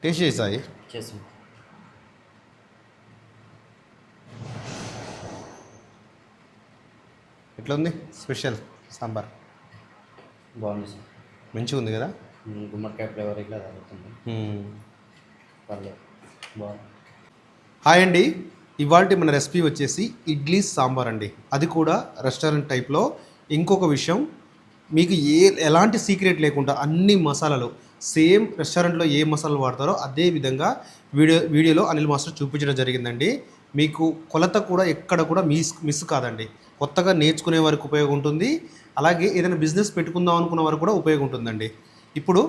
Taste చేసాయి చేసాం. ఎట్లా ఉంది స్పెషల్ సాంబార్? బాగుంది సార్. మంచిగా ఉంది కదా. గుమ్మడికాయ ఫ్లేవర్ ఇట్లా తగ్గుతుంది. పర్లేదు, బాగుంది. హాయ్ అండి, ఇవాళ మన రెసిపీ వచ్చేసి ఇడ్లీ సాంబార్ అండి. అది కూడా రెస్టారెంట్ టైప్లో. ఇంకొక విషయం, మీకు ఎలాంటి సీక్రెట్ లేకుండా అన్ని మసాలాలు సేమ్ రెస్టారెంట్లో ఏ మసాలాలు వాడతారో అదే విధంగా వీడియోలో అనిల్ మాస్టర్ చూపించడం జరిగిందండి. మీకు కొలత కూడా ఎక్కడ కూడా మిస్ కాదండి. కొత్తగా నేర్చుకునే వారికి ఉపయోగం ఉంటుంది, అలాగే ఏదైనా బిజినెస్ పెట్టుకుందాం అనుకున్న వారికి కూడా ఉపయోగం ఉంటుందండి. ఇప్పుడు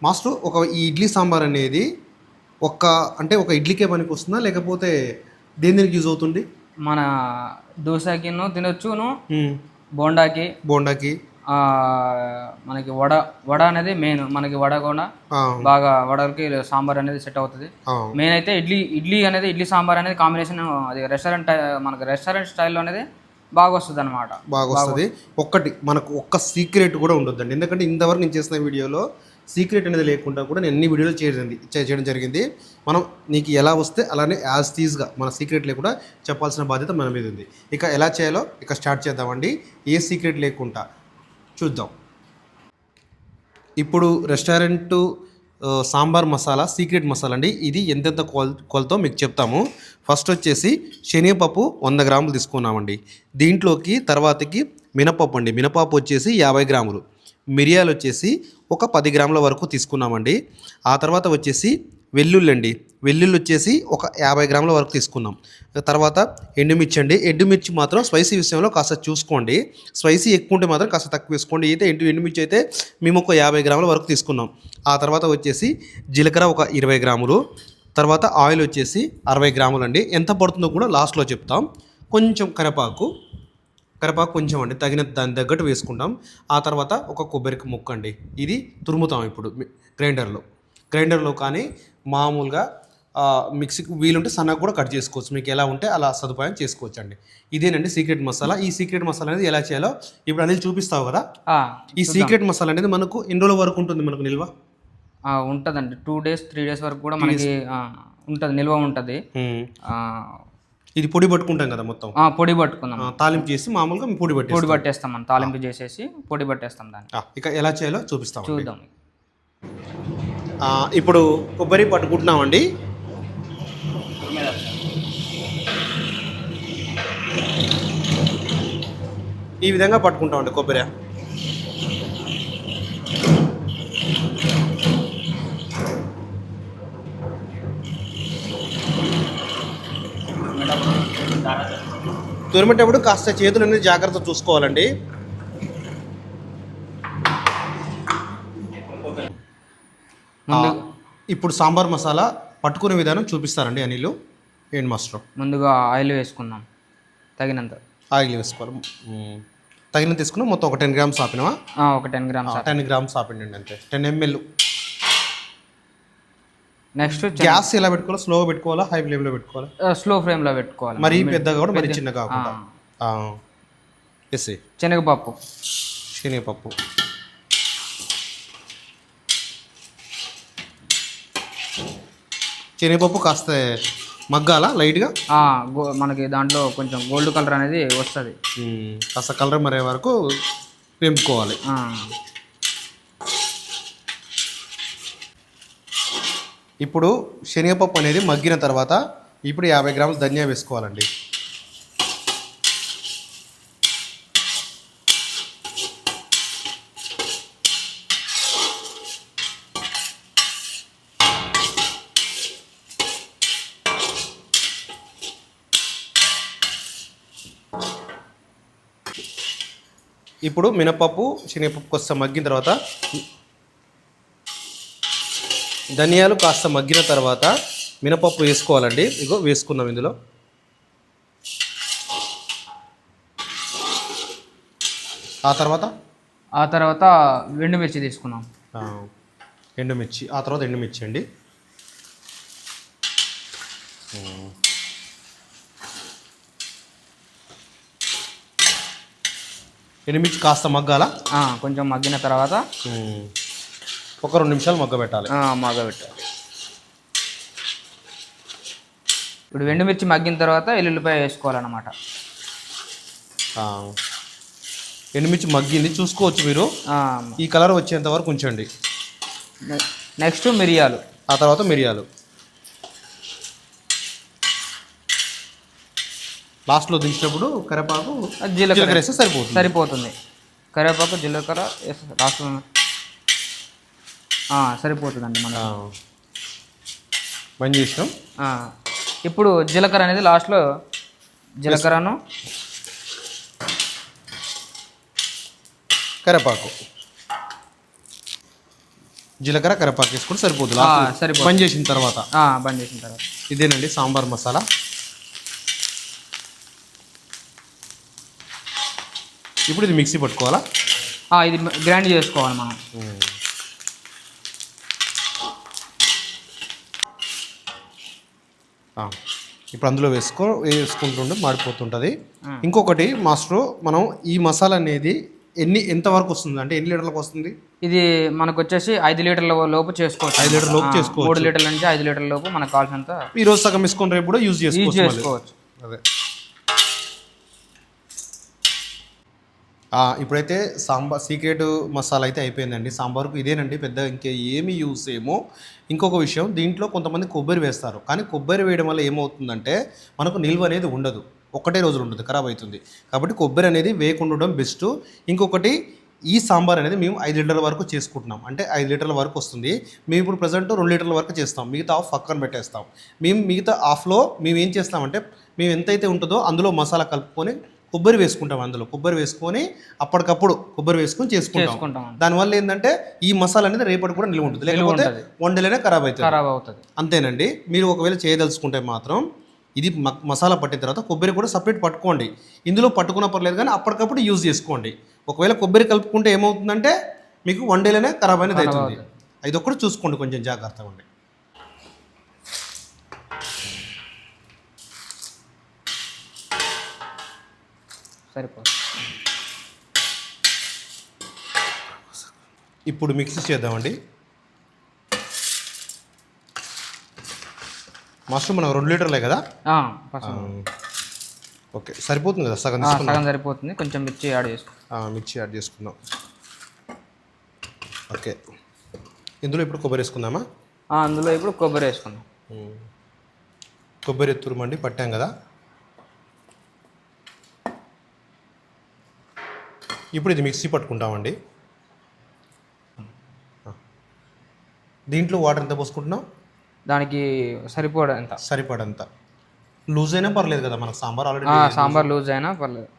మాస్టర్ ఈ ఇడ్లీ సాంబార్ అనేది ఒక ఇడ్లీకే పనికి వస్తుందా, లేకపోతే దేనికి యూజ్ అవుతుంది? మన దోశకి తినొచ్చును, బోండాకి మనకి వడ అనేది మెయిన్. మనకి వడ కూడా బాగా వడలకి సాంబార్ అనేది సెట్ అవుతుంది. మెయిన్ అయితే ఇడ్లీ సాంబార్ అనేది కాంబినేషన్ అది మనకి రెస్టారెంట్ స్టైల్లో అనేది బాగా వస్తుంది అనమాట. బాగా వస్తుంది. మనకు ఒక్క సీక్రెట్ కూడా ఉండొద్దండి, ఎందుకంటే ఇంతవరకు నేను చేసిన వీడియోలో సీక్రెట్ అనేది లేకుండా కూడా నేను అన్ని వీడియోలు చేయడం జరిగింది. మనం నీకు ఎలా వస్తే అలానే యాజ్ టీజ్గా మన సీక్రెట్ లేకుండా చెప్పాల్సిన బాధ్యత మన మీద ఉంది. ఇక ఎలా చేయాలో స్టార్ట్ చేద్దామండి. ఏ సీక్రెట్ లేకుండా చూద్దాం. ఇప్పుడు రెస్టారెంట్ సాంబార్ మసాలా సీక్రెట్ మసాలా అండి. ఇది ఎంతెంత కొలతో మీకు చెప్తాము. ఫస్ట్ వచ్చేసి శనగపప్పు 100 గ్రాములు తీసుకున్నామండి. దీంట్లోకి తర్వాతకి మినపప్పు వచ్చేసి 50 గ్రాములు, మిరియాలు వచ్చేసి ఒక 10 గ్రాముల వరకు తీసుకున్నామండి. ఆ తర్వాత వచ్చేసి వెల్లుల్లి వచ్చేసి ఒక 50 గ్రాముల వరకు తీసుకున్నాం. తర్వాత ఎండుమిర్చి మాత్రం స్పైసీ విషయంలో కాస్త చూసుకోండి. స్పైసీ ఎక్కువ ఉంటే మాత్రం కాస్త తక్కువ వేసుకోండి. అయితే ఎండుమిర్చి అయితే మేము ఒక 50 గ్రాముల వరకు తీసుకున్నాం. ఆ తర్వాత వచ్చేసి జీలకర్ర ఒక 20 గ్రాములు, తర్వాత ఆయిల్ వచ్చేసి 60 గ్రాములు అండి. ఎంత పడుతుందో కూడా లాస్ట్లో చెప్తాం. కొంచెం కరివేపాకు కొంచెం అండి, దాని తగ్గట్టు వేసుకుంటాం. ఆ తర్వాత ఒక కొబ్బరి ముక్క అండి, ఇది తురుముతాం ఇప్పుడు గ్రైండర్లో కానీ మామూలుగా మిక్సీకి వీలుంటే సన్నగా కూడా కట్ చేసుకోవచ్చు. మీకు ఎలా ఉంటే అలా సదుపాయం చేసుకోవచ్చు అండి. ఇదేనండి సీక్రెట్ మసాలా. ఈ సీక్రెట్ మసాలా అనేది ఎలా చేయాలో ఇప్పుడు అనేది చూపిస్తావు కదా. ఈ సీక్రెట్ మసాలా అనేది మనకు ఎన్ని రోజుల వరకు ఉంటుంది మనకు నిల్వ? ఉంటుందండి 2 days 3 days వరకు కూడా మనకి ఉంటుంది, నిల్వ ఉంటుంది. ఇది పొడి పట్టుకుంటాం కదా మొత్తం. పొడి పట్టుకుందాం, తాలింపు చేసి మామూలుగా పొడి పట్టేస్తాం మనం. తాలింపు చేసేసి పొడి పట్టేస్తాం దాన్ని. ఇక ఎలా చేయాలో చూపిస్తాం, చూద్దాం. ఇప్పుడు కొబ్బరి పట్టుకుంటున్నామండి. ఈ విధంగా పట్టుకుంటామండి కొబ్బరి. తురిమేటప్పుడు కాస్త చేతులు అనేది జాగ్రత్త చూసుకోవాలండి. ఇప్పుడు సాంబార్ మసాలా పట్టుకునే విధానం చూపిస్తారండి అనిల్. ఏంటి మాస్టర్? ముందుగా ఆయిల్ వేసుకుందాం, తగినంత ఆయిల్ వేసుకోవాలి. తగినంత తీసుకున్నాం. మొత్తం ఒక 10 గ్రామ్స్ ఆపినావా? ఒక 10 గ్రామ్స్ ఆపిండి అంతే, 10 ml. నెక్స్ట్ గ్యాస్ ఎలా పెట్టుకోవాలా? స్లోగా పెట్టుకోవాలా, హై ఫ్లేమ్లో పెట్టుకోవాలా? స్లో ఫ్లేమ్లో పెట్టుకోవాలి. మరీ పెద్దగా కూడా మరీ చిన్నగా కాకుండా. శనగపప్పు కాస్త మగ్గాల లైట్గా. మనకి దాంట్లో కొంచెం గోల్డ్ కలర్ అనేది వస్తుంది. కాస్త కలర్ మరే వరకు వేపుకోవాలి. ఇప్పుడు శనగపప్పు అనేది మగ్గిన తర్వాత ఇప్పుడు 50 గ్రాములు ధనియా వేసుకోవాలండి. ఇప్పుడు మినపప్పు శనగపప్పు కాస్త మగ్గిన తర్వాత ధనియాలు కాస్త మగ్గిన తర్వాత మినపప్పు వేసుకోవాలండి. వేసుకున్నాం ఇందులో. ఆ తర్వాత ఎండుమిర్చి తీసుకున్నాం. ఎండుమిర్చి ఆ తర్వాత ఎండుమిర్చి అండి. ఎండుమిర్చి కాస్త మగ్గాల. కొంచెం మగ్గిన తర్వాత ఒక 2 నిమిషాలు మగ్గబెట్టాలి. ఇప్పుడు ఎండుమిర్చి మగ్గిన తర్వాత ఎల్లుల్లిపాయ వేసుకోవాలన్నమాట. ఎండుమిర్చి మగ్గింది చూసుకోవచ్చు మీరు. ఈ కలర్ వచ్చేంత వరకు ఉంచండి. నెక్స్ట్ మిరియాలు, ఆ తర్వాత మిరియాలు, లాస్ట్లో దించినప్పుడు కరివేపాకు జీలకర్ర వేస్తే సరిపోతుంది. కరివేపాకు జీలకర్ర వేస్తే లాస్ట్లో సరిపోతుందండి మనం. బంద్ చేసినాం. ఇప్పుడు జీలకర్ర అనేది లాస్ట్లో జీలకర్రను కరివేపాకు వేసుకుంటే సరిపోతుంది. బంద్ చేసిన తర్వాత ఇదేనండి సాంబార్ మసాలా. ఇప్పుడు ఇది మిక్సీ పట్టుకోవాలా? ఇది గ్రైండ్ చేసుకోవాలి మనం. ఇప్పుడు అందులో వేసుకుంటుంటే మాడిపోతుంటుంది. ఇంకొకటి మాస్టర్, మనం ఈ మసాలా అనేది ఎంతవరకు వస్తుంది అంటే ఎన్ని లీటర్లకు వస్తుంది? ఇది మనకు వచ్చేసి 5 లీటర్ల లోపు చేసుకోవచ్చు. 5 లీటర్ల లోపు చేసుకోవచ్చు. 3 లీటర్ల నుంచి 5 లీటర్ల లోపు మనకు కావాల్సినంత ఈ రోజు సగం వేసుకొని రేపు కూడా యూజ్ చేసుకోవచ్చు. అదే ఇప్పుడైతే సీక్రెట్ మసాలా అయితే అయిపోయిందండి సాంబార్కు. ఇదేనండి పెద్ద ఇంకే ఏమి యూజ్ ఏమో. ఇంకొక విషయం, దీంట్లో కొంతమంది కొబ్బరి వేస్తారు, కానీ కొబ్బరి వేయడం వల్ల ఏమవుతుందంటే మనకు నిల్వ అనేది ఉండదు, ఒకటే రోజులు ఉంటుంది, ఖరాబ్ అవుతుంది. కాబట్టి కొబ్బరి అనేది వేయకుండా ఉండడం బెస్ట్. ఇంకొకటి, ఈ సాంబార్ అనేది మేము 5 లీటర్ల వరకు చేసుకుంటున్నాం, అంటే 5 లీటర్ల వరకు వస్తుంది. మేము ఇప్పుడు ప్రజెంట్ 2 లీటర్ల వరకు చేస్తాం, మిగతా హాఫ్ పక్కన పెట్టేస్తాం. మేము మిగతా హాఫ్లో మేము ఏం చేస్తామంటే, మేము ఎంతైతే ఉంటుందో అందులో మసాలా కలుపుకొని కొబ్బరి వేసుకుంటాం. అందులో కొబ్బరి వేసుకొని అప్పటికప్పుడు కొబ్బరి వేసుకొని చేసుకుంటాం. దానివల్ల ఏంటంటే ఈ మసాలా అనేది రేపటి కూడా నిల్వ ఉంటుంది, లేకపోతే వండలేనే ఖరాబ్ అవుతుంది. అంతేనండి. మీరు ఒకవేళ చేయదలుచుకుంటే మాత్రం ఇది మసాలా పట్టిన తర్వాత కొబ్బరి కూడా సపరేట్ పట్టుకోండి. ఇందులో పట్టుకున్న పర్లేదు, కానీ అప్పటికప్పుడు యూజ్ చేసుకోండి. ఒకవేళ కొబ్బరి కలుపుకుంటే ఏమవుతుందంటే మీకు వండేలోనే ఖరాబ్ అనేది అవుతుంది. ఇది ఒక్కటి చూసుకోండి, కొంచెం జాగ్రత్తగా ఉండి. సరిపోతుంది. ఇప్పుడు మిక్సీ చేద్దామండి. మాస్టర్ మనం 2 లీటర్లే కదా? ఓకే, సరిపోతుంది కదా? సగం సరిపోతుంది. కొంచెం మిర్చి యాడ్ చేసుకుందాం. ఓకే, ఇందులో ఇప్పుడు కొబ్బరి వేసుకుందామా? అందులో ఇప్పుడు కొబ్బరి వేసుకుందాం. కొబ్బరి తురుమండి పట్టాం కదా. ఇప్పుడు ఇది మిక్సీ పట్టుకుంటామండి. దీంట్లో వాటర్ ఎంత పోసుకుంటున్నాం? దానికి సరిపడంత. లూజ్ అయినా పర్లేదు కదా, మనకు సాంబార్ ఆల్రెడీ. సాంబార్ లూజ్ అయినా పర్లేదు.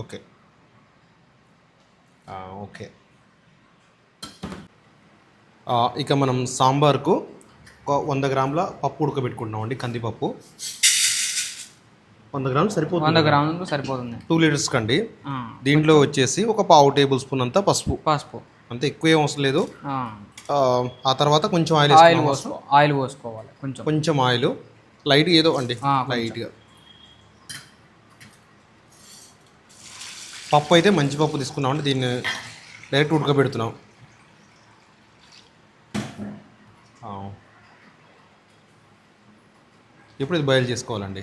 Okay okay. ఇక మనం సాంబార్కు ఒక 100 గ్రాముల పప్పు ఉడకబెట్టుకుంటున్నాం అండి, కందిపప్పు. 100 గ్రాములు సరిపోతుంది. 100 గ్రాములు సరిపోతుంది 2 లీటర్స్ కండి. దీంట్లో వచ్చేసి ఒక 1/2 టేబుల్ స్పూన్ అంతా పసుపు, అంతే, ఎక్కువ ఏం అవసరం లేదు. ఆ తర్వాత కొంచెం ఆయిల్ పోసుకోవాలి. కొంచెం ఆయిల్ లైట్ ఏదో అండి, లైట్గా. పప్పు అయితే మంచి పప్పు తీసుకున్నామండి, దీన్ని డైరెక్ట్ ఉడకబెడుతున్నాం. ఇప్పుడు ఇది బాయిల్ చేసుకోవాలండి.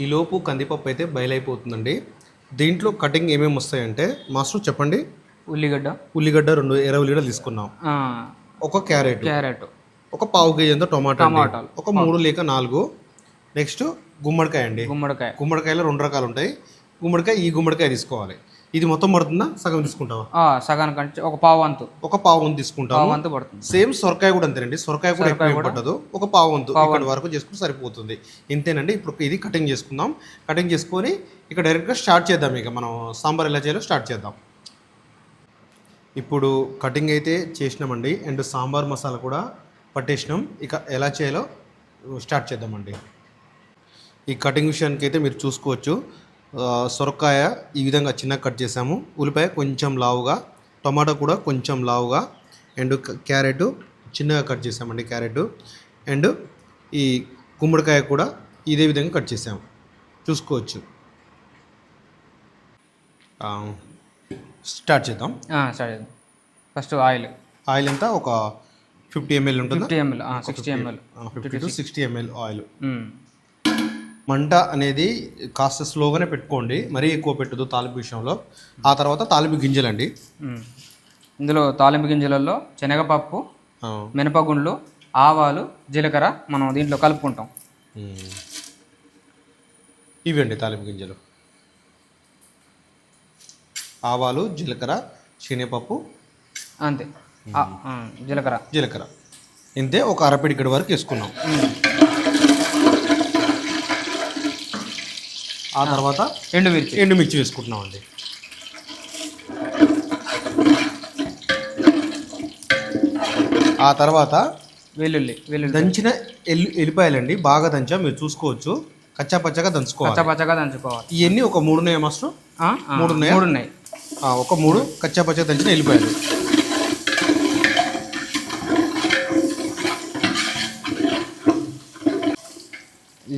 ఈలోపు కందిపప్పు అయితే బాయిల్ అయిపోతుందండి. దీంట్లో కటింగ్ ఏమేమి వస్తాయంటే మాస్టర్ చెప్పండి. ఉల్లిగడ్డ 2 20 తీసుకున్నాం. ఒక క్యారెట్, ఒక 1/2 కేజీ అంతా టమాటాలు, ఒక 3 లేక 4. నెక్స్ట్ గుమ్మడికాయ అండి. గుమ్మడికాయలో 2 రకాలు ఉంటాయి. ఈ గుమ్మడికాయ తీసుకోవాలి. ఇది మొత్తం పడుతుందా, సగం తీసుకుంటావా? సగానికంటే ఒక పావు వంతు తీసుకుంటాము. సేమ్ సొరకాయ కూడా అంతేనండి. సొరకాయ కూడా ఎక్కువ పట్టదు, ఒక పావు వంతు ఇక్కడ వరకు చేసుకుంటే సరిపోతుంది. ఇంతేనండి. ఇప్పుడు ఇది కటింగ్ చేసుకుందాం. కటింగ్ చేసుకొని ఇక డైరెక్ట్గా స్టార్ట్ చేద్దాం. ఇక మనం సాంబార్ ఎలా చేయాలో స్టార్ట్ చేద్దాం. ఇప్పుడు కటింగ్ అయితే చేసినామండి, అండ్ సాంబార్ మసాలా కూడా పట్టేసినాం. ఇక ఎలా చేయాలో స్టార్ట్ చేద్దామండి. ఈ కటింగ్ విషయానికి అయితే మీరు చూసుకోవచ్చు. సొరకాయ ఈ విధంగా చిన్నగా కట్ చేసాము, ఉల్లిపాయ కొంచెం లావుగా, టమాటా కూడా కొంచెం లావుగా, అండ్ క్యారెట్ చిన్నగా కట్ చేసామండి, క్యారెట్. అండ్ ఈ గుమ్మడికాయ కూడా ఇదే విధంగా కట్ చేసాము, చూసుకోవచ్చు. స్టార్ట్ చేద్దాం. ఫస్ట్ ఆయిల్ ఎంత, ఒక 50 ml ఉంటుందా? 50 ml 60 ml 50 to 60 ml oil. మంట అనేది కాస్త స్లోగానే పెట్టుకోండి, మరీ ఎక్కువ పెట్టదు తాలింపు విషయంలో. ఆ తర్వాత తాలింపు గింజలండి. ఇందులో తాలింపు గింజలలో శనగపప్పు, మినపగుండ్లు, ఆవాలు, జీలకర్ర మనం దీంట్లో కలుపుకుంటాం. ఇవండి తాలింపు గింజలు: ఆవాలు, జీలకర్ర, శనగపప్పు, అంతే. జీలకర్ర ఇంతే. ఒక అరపిడికడి వరకు వేసుకున్నాం. ఆ తర్వాత ఎండుమిర్చి వేసుకుంటున్నాం అండి. ఆ తర్వాత వెల్లుల్లి దంచిన ఎల్లిపాయలండి, బాగా దంచా, మీరు చూసుకోవచ్చు. కచ్చా పచ్చగా దంచుకోవాలి. ఇవన్నీ ఒక 3 ఉన్నాయా మాస్టర్? 3 ఉన్నాయి. ఒక 3 కచ్చా పచ్చగా దంచిన ఎల్లిపాయలు.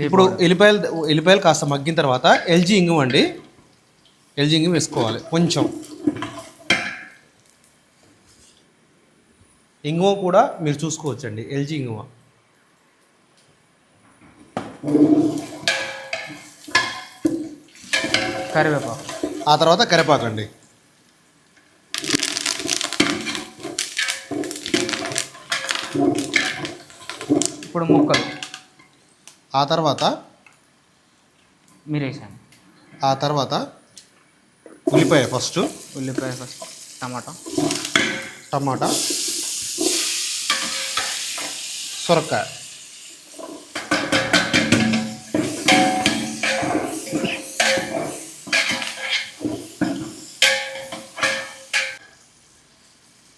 ఇప్పుడు ఎల్లిపాయలు కాస్త మగ్గిన తర్వాత ఎల్జీ ఇంగువ అండి, ఎల్జీ ఇంగువ వేసుకోవాలి. కొంచెం ఇంగువ కూడా మీరు చూసుకోవచ్చండి, ఎల్జీ ఇంగువ. కరివేపాకు. ఆ తర్వాత కరివేపాకు అండి. ఇప్పుడు ముక్కలు. ఆ తర్వాత మీరేసాను. ఆ తర్వాత ఉల్లిపాయ ఫస్ట్, టమాటా, సొరకాయ,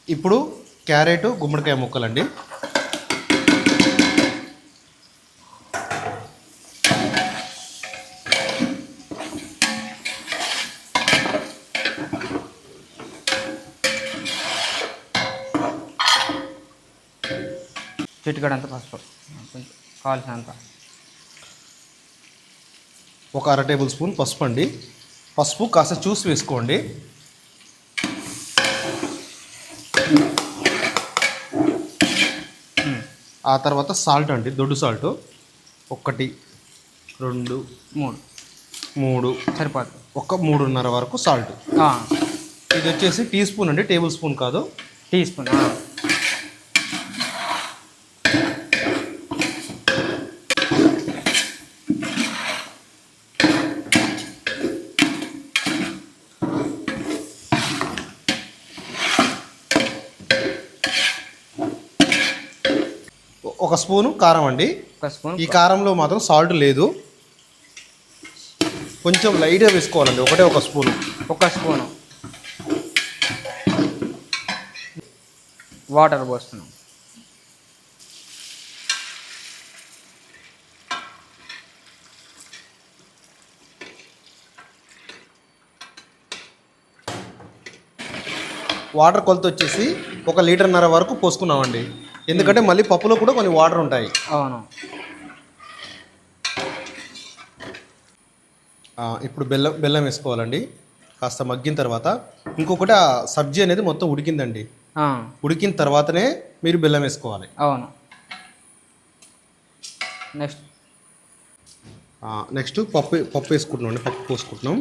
ఇప్పుడు క్యారెట్, గుమ్మడికాయ ముక్కలండి. చిటికడంత పసుపు, కొంచెం కావాల్సినంత. ఒక 1/2 టేబుల్ స్పూన్ పసుపు అండి. పసుపు కాస్త చూసి వేసుకోండి. ఆ తర్వాత సాల్ట్ అండి, దొడ్డు సాల్ట్ 1, 2, 3 సరిపోదు. ఒక 3.5 వరకు సాల్ట్. ఇది వచ్చేసి టీ స్పూన్ అండి, టేబుల్ స్పూన్ కాదు. Teaspoon. ఒక స్పూను కారం అండి. ఈ కారంలో మాత్రం సాల్ట్ లేదు, కొంచెం లైట్గా వేసుకోవాలండి. ఒక స్పూను. వాటర్ పోస్తున్నాం. వాటర్ కొలత వచ్చేసి 1.5 లీటర్ వరకు పోసుకున్నామండి, ఎందుకంటే మళ్ళీ పప్పులో కూడా కొన్ని వాటర్ ఉంటాయి. అవును. ఇప్పుడు బెల్లం వేసుకోవాలండి. కాస్త మగ్గిన తర్వాత ఇంకొకటి, ఆ సబ్జీ అనేది మొత్తం ఉడికిందండి, ఉడికిన తర్వాతనే మీరు బెల్లం వేసుకోవాలి. అవును. నెక్స్ట్ పప్పు వేసుకుంటున్నాం అండి. పప్పు పోసుకుంటున్నాం.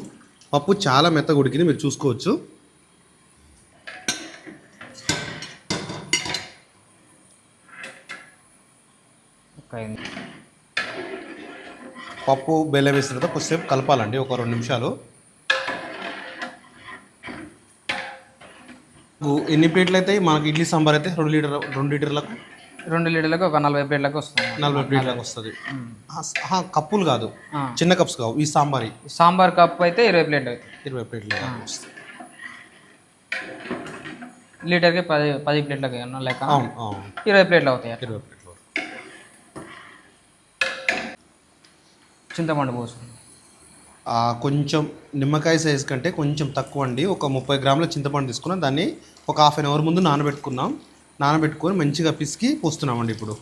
పప్పు చాలా మెత్తగా ఉడికింది, మీరు చూసుకోవచ్చు. పప్పు బెల్లం వేసిన తర్వాత కొద్దిసేపు కలపాలండి, ఒక 2 నిమిషాలు. ఎన్ని ప్లేట్లు అయితే మనకి ఇడ్లీ సాంబార్ అయితే 2 లీటర్లకు 2 లీటర్లకు ఒక 40 ప్లేట్లకు వస్తుంది. 40 ప్లేట్లకు వస్తుంది. కప్పులు కాదు, చిన్న కప్స్ కావు. ఈ సాంబార్ కప్ అయితే 20 ప్లేట్లు. 20 ప్లేట్లు వస్తుంది. లీటర్కి 10 ప్లేట్లకి లెక్క 20 ప్లేట్లు అవుతాయి. 20 ప్లేట్లు. చింతపండు పోసుకుంటాం. కొంచెం నిమ్మకాయ సైజ్ కంటే కొంచెం తక్కువ అండి. ఒక 30 గ్రాముల చింతపండు తీసుకున్నాం. దాన్ని ఒక 1/2 అవర్ ముందు నానబెట్టుకొని మంచిగా పిసికి పోస్తున్నామండి. ఇప్పుడు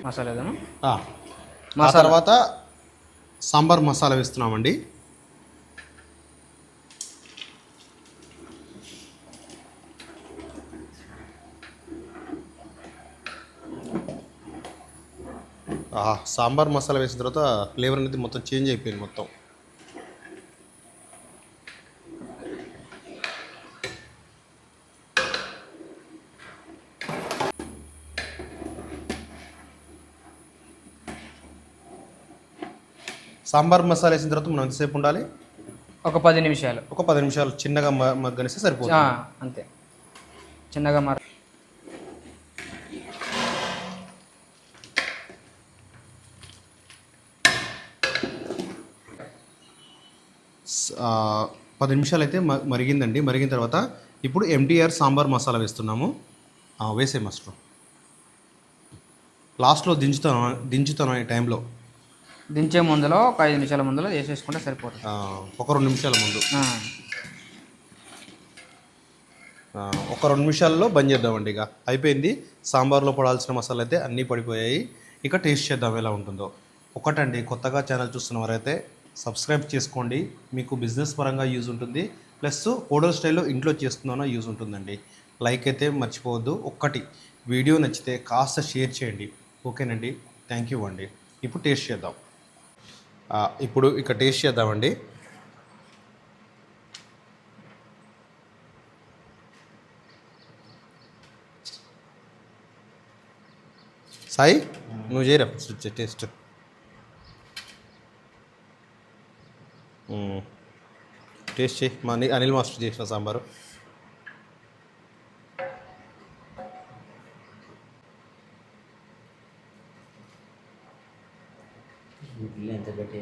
మసాలా ఆ తర్వాత సాంబార్ మసాలా వేస్తున్నామండి. సాంబార్ మసాలా వేసిన తర్వాత ఫ్లేవర్ అనేది మొత్తం చేంజ్ అయిపోయింది మొత్తం. సాంబార్ మసాలా వేసిన తర్వాత మనం ఎంతసేపు ఉండాలి? ఒక 10 నిమిషాలు. ఒక 10 నిమిషాలు చిన్నగా మగ్గనిస్తే సరిపోతుంది. అంతే, చిన్నగా మరి. ఆ, 10 నిమిషాలు అయితే మరిగిందండి. మరిగిన తర్వాత ఇప్పుడు ఎంటీఆర్ సాంబార్ మసాలా వేస్తున్నాము. వేసే మాస్టర్ లాస్ట్లో దించుతాను ఈ టైంలో. దించే ముందులో ఒక 5 నిమిషాల ముందులో వేసేసుకుంటే సరిపోతుంది. ఒక 2 నిమిషాల ముందు. ఆ. ఒక 2 నిమిషాల్లో బంద్ చేద్దామండి. ఇక అయిపోయింది. సాంబార్లో పడాల్సిన మసాలా అయితే అన్నీ పడిపోయాయి. ఇక టేస్ట్ చేద్దాం ఎలా ఉంటుందో. ఒకటండి, కొత్తగా ఛానల్ చూస్తున్న వారైతే సబ్స్క్రైబ్ చేసుకోండి. మీకు బిజినెస్ పరంగా యూజ్ ఉంటుంది, ప్లస్ హోటల్ స్టైల్లో ఇంట్లో చేస్తున్నానో యూజ్ ఉంటుందండి. లైక్ అయితే మర్చిపోవద్దు. ఒక్కటి వీడియో నచ్చితే కాస్త షేర్ చేయండి. ఓకేనండి, థ్యాంక్ యూ అండి. ఇప్పుడు టేస్ట్ చేద్దాం. ఇప్పుడు ఇక టేస్ట్ చేద్దామండి. సాయి, నువ్వు చేయరా టేస్ట్. టేస్ట్ చేయి. మా అనిల్ మాస్టర్ చేసిన సాంబారు. ఇడ్లీ ఎంత గట్టి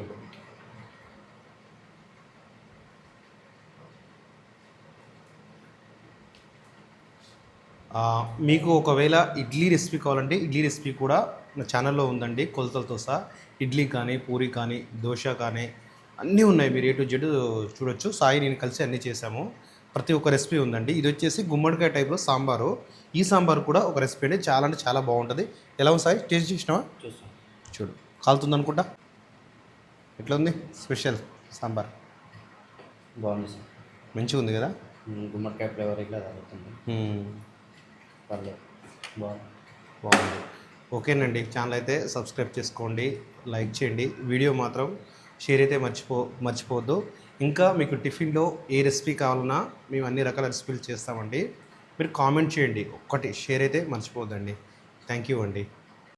మీకు ఒకవేళ ఇడ్లీ రెసిపీ కావాలంటే ఇడ్లీ రెసిపీ కూడా నా ఛానల్లో ఉందండి, కొలతలతో సహా. ఇడ్లీ కానీ, పూరి కానీ, దోశ కానీ అన్నీ ఉన్నాయి. మీరు A to Z చూడొచ్చు. సాయి నేను కలిసి అన్నీ చేశాము. ప్రతి ఒక్క రెసిపీ ఉందండి. ఇది వచ్చేసి గుమ్మడికాయ టైప్లో సాంబారు. ఈ సాంబారు కూడా ఒక రెసిపీ అండి. చాలా అంటే చాలా బాగుంటుంది. ఎలా ఉంది సాయి? టేస్ట్ చేసినావా? చూస్తాం. చూడు, కాలుతుంది అనుకుంటా. ఎట్లా ఉంది స్పెషల్ సాంబార్? బాగుంది సార్. మంచిగా ఉంది కదా? గుమ్మడికాయ ఫ్లేవర్ ఇట్లా తగ్గుతుంది. పర్లేదు, బాగుంది. ఓకేనండి, ఛానల్ అయితే సబ్స్క్రైబ్ చేసుకోండి, లైక్ చేయండి. వీడియో మాత్రం షేర్ అయితే మర్చిపోవద్దు. ఇంకా మీకు టిఫిన్లో ఏ రెసిపీ కావాలన్నా మేము అన్ని రకాల రెసిపీలు చేస్తామండి. మీరు కామెంట్ చేయండి. ఒక్కటి షేర్ అయితే మర్చిపోవద్దండి. థ్యాంక్ యూ అండి.